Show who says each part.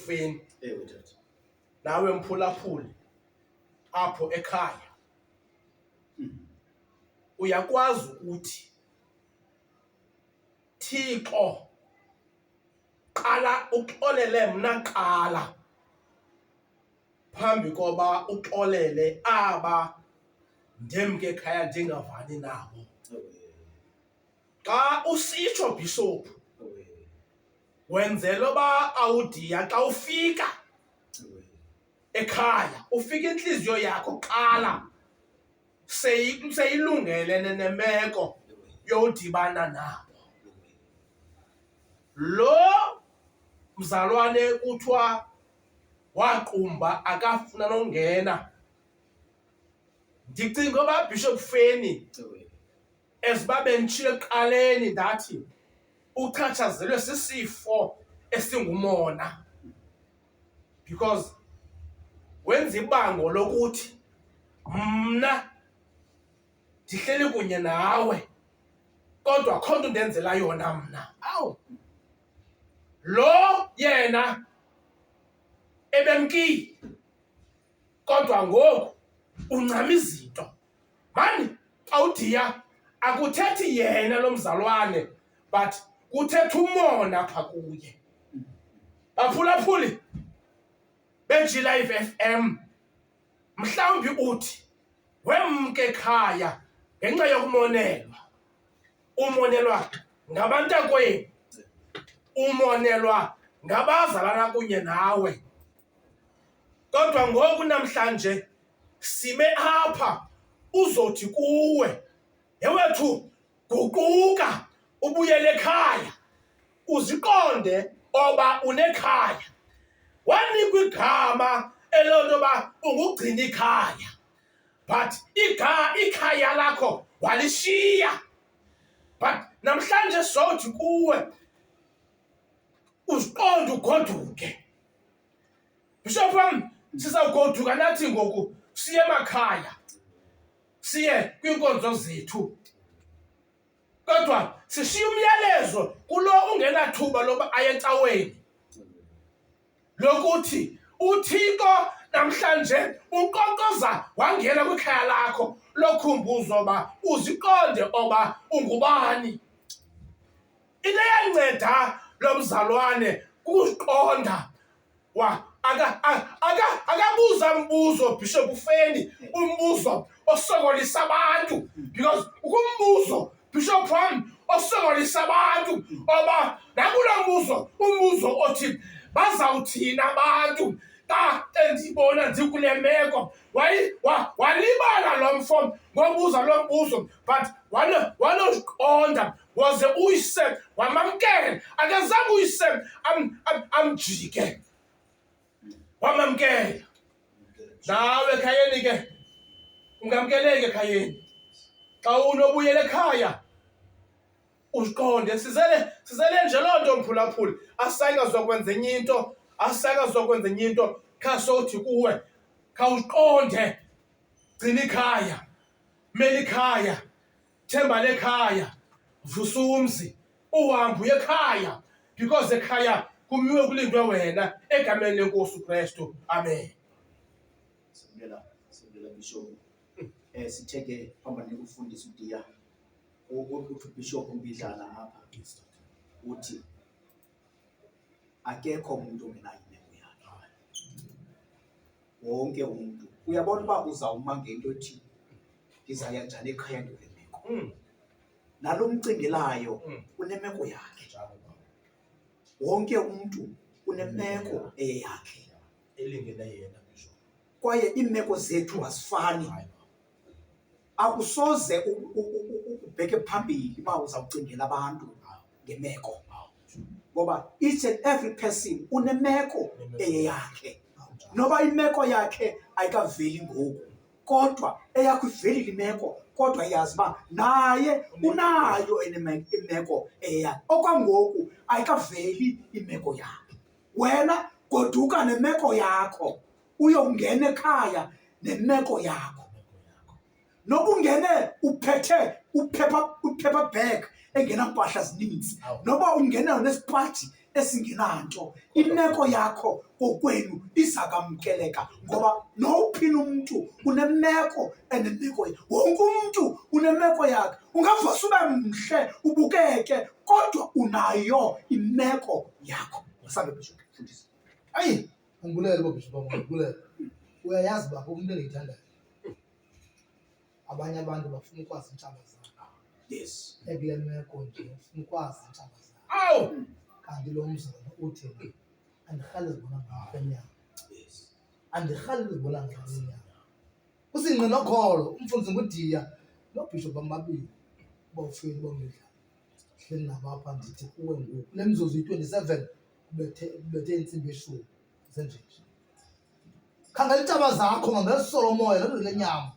Speaker 1: Bufeni nawe Mphulaphuli apho ekhaya uyakwazi ukuthi Thixo qala uxolele mna qala phambi koba uxolele aba ndemke ekhaya ndingavani nabo. Xa usitsho Bishop wenzela oba awudiya xa ufika ekhaya ufika inhliziyo yakho qala seyilungele nemeko yodibana nabo. Lo mzalwane kuthiwa waqumba akafuna nongena, ndicinga oba Bishop Feni ezibabe nditshilo ekuqaleni ndathi uchatshazelwe sisifo esingumona, because wenza ibango lokuthi mna ndihleli kunye nawe kodwa akho nto ndenzela yona mna. Awu, lo yena ebemkile kodwa ngoku uncama izinto. Mani xa udiya akuthethi yena lo mzalwane but kuthetha umona apha kuye. Baphulaphuli beG-Live FM, mhlawumbi uthi wemke ekhaya ngenxa yokumonelwa. Umonelwa ngabantakwenu, umonelwa ngabazalana kunye nawe, kodwa ngoku namhlanje sime apha uzothi kuwe, yewethu guquka ubuyele ekhaya, uziqonde oba unekhaya. Wanikwa igama elontoba ungugcina ikhaya, but ikhaya lakho walishiya. But namhlanje sothi kuwe uziqonde ugoduke. Bishop wam, sizawugoduka nathi ngoku siye emakhaya, siye kwiinkonzo zethu, kodwa sishiye umyalezo kulo ungenathuba loba aye ecaweni lokuthi uThixo namhlanje unkqonkqoza wangena kwikhaya lakho lokhumbuzo oba uziqonde oba ungubani. Into eyanceda lo mzalwane kukuziqonda. Akabuza mbuzo Bishop Feni, umbuzo osokolisa abantu, because ukumbuzo Bishop wam osokolisa abantu oba nakulo mbuzo umbuzo othi bazawuthina abantu xa endibona ndikule meko. Walibala lo mfo ngobuza lo mbuzo, but wanoziqonda waze uyise wamamkela. Akazange uyise amjike, wamamkela. Nawe ekhayeni ke ungamkeleke ekhayeni. Xa unobuyela ekhaya uziqonde. Sizele nje loo nto Mphulaphuli, asayingazokwenza enye into, asayingazokwenza enye into. Kha sothi kuwe khawuziqonde, gcina ikhaya, mela ikhaya, themba lekhaya, vusa umzi, uhambe uye ekhaya, because ekhaya kumiwe kulindwe wena egameni lenkosi uKristu. Amen.
Speaker 2: Sibuyela Bishop. Sitheke phambane ukufundisa uDiya. Uthi Bishop Mbidlana apha uthi akekho umuntu ongenayo imeko yakhe. Wonke umuntu uyabona uba uzawuma ngento ethi ndizaya njani ekhaya ndole meko. Nalo mcingelayo unemeko yakhe. Wonke umuntu unemeko eyakhe
Speaker 1: elingene yena Bishop.
Speaker 2: Kwaye iimeko zethu azifani. Akusoze ubheke phambili uba uzawucingela abantu ngemeko, ngoba each and every person unemeko eyakhe. Noba imeko yakhe ayikaveli ngoku, kodwa eyakho ivelile imeko, kodwa yazi uba naye unayo imeko eyakhe. Okwangoku ayikaveli imeko yakhe. Wena goduka nemeko yakho, uyongena ekhaya nemeko yakho. Noba ungene uphethe uphepha bag engenampahla zininzi, noba ungene nesipathi esingenanto, imeko yakho kokwenu izakamkeleka ngoba nowuphi umuntu unemeko enemeko yakhe. Wonke umuntu unemeko yakhe. Ungavasa ube mhle ubukeke kodwa unayo imeko yakho. Usambe Bishop, fundisa.
Speaker 3: Ayi, ngibulele bo Bishop, ngibulele. Uyayazi baba umuntu engiyithandayo. Abanye abantu bafuna ukwazi intshaba zabo.
Speaker 2: Yes.
Speaker 3: Ekule meko nje ufuna ukwazi intshaba zabo.
Speaker 1: Awu.
Speaker 3: Kanti lo mzana uthi andihlali zibona ngaphenyana.
Speaker 2: Yes.
Speaker 3: Andihlali zibona ngaphenyana. Usingqe nokholo, umfundisi nguDiya noBishop amabili. Bawufeni bomidla. Hleli nabapha ndithi kuwe ngoku. Le mzuzu yi-27 kubethe intsimbi eshumi zenje. Khangela intshaba zakho ngesolo moya nalo lenyama.